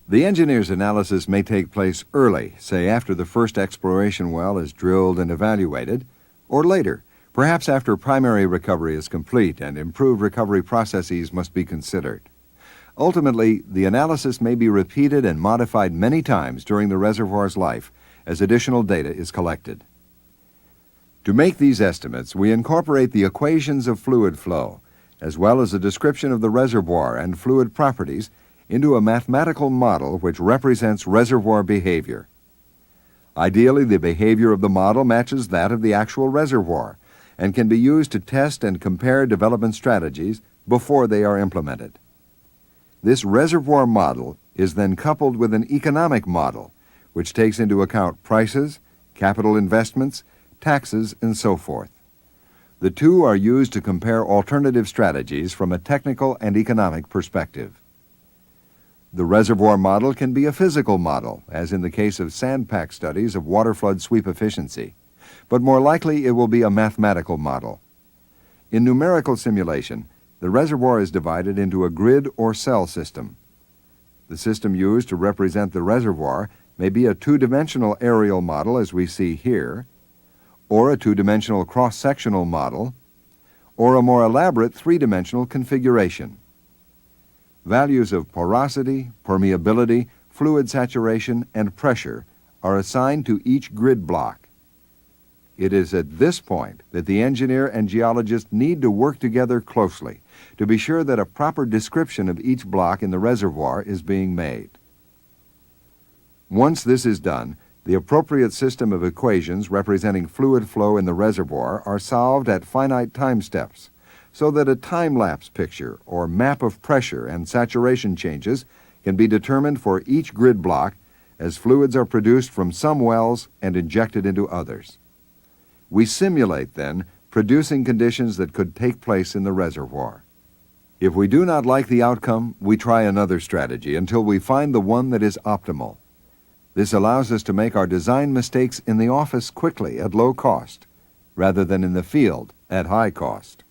The engineer's analysis may take place early, say after the first exploration well is drilled and evaluated, or later, perhaps after primary recovery is complete and improved recovery processes must be considered. Ultimately, the analysis may be repeated and modified many times during the reservoir's life as additional data is collected. To make these estimates, we incorporate the equations of fluid flow, as well as a description of the reservoir and fluid properties into a mathematical model which represents reservoir behavior. Ideally, the behavior of the model matches that of the actual reservoir and can be used to test and compare development strategies before they are implemented. This reservoir model is then coupled with an economic model, which takes into account prices, capital investments, taxes, and so forth. The two are used to compare alternative strategies from a technical and economic perspective. The reservoir model can be a physical model, as in the case of sandpack studies of waterflood sweep efficiency, but more likely it will be a mathematical model. In numerical simulation, the reservoir is divided into a grid or cell system. The system used to represent the reservoir may be a two-dimensional aerial model as we see here, or a two-dimensional cross-sectional model, or a more elaborate three-dimensional configuration. Values of porosity, permeability, fluid saturation, and pressure are assigned to each grid block. It is at this point that the engineer and geologist need to work together closely to be sure that a proper description of each block in the reservoir is being made. Once this is done, the appropriate system of equations representing fluid flow in the reservoir are solved at finite time steps, so that a time-lapse picture or map of pressure and saturation changes can be determined for each grid block as fluids are produced from some wells and injected into others. We simulate, then, producing conditions that could take place in the reservoir. If we do not like the outcome, we try another strategy until we find the one that is optimal. This allows us to make our design mistakes in the office quickly at low cost, rather than in the field at high cost.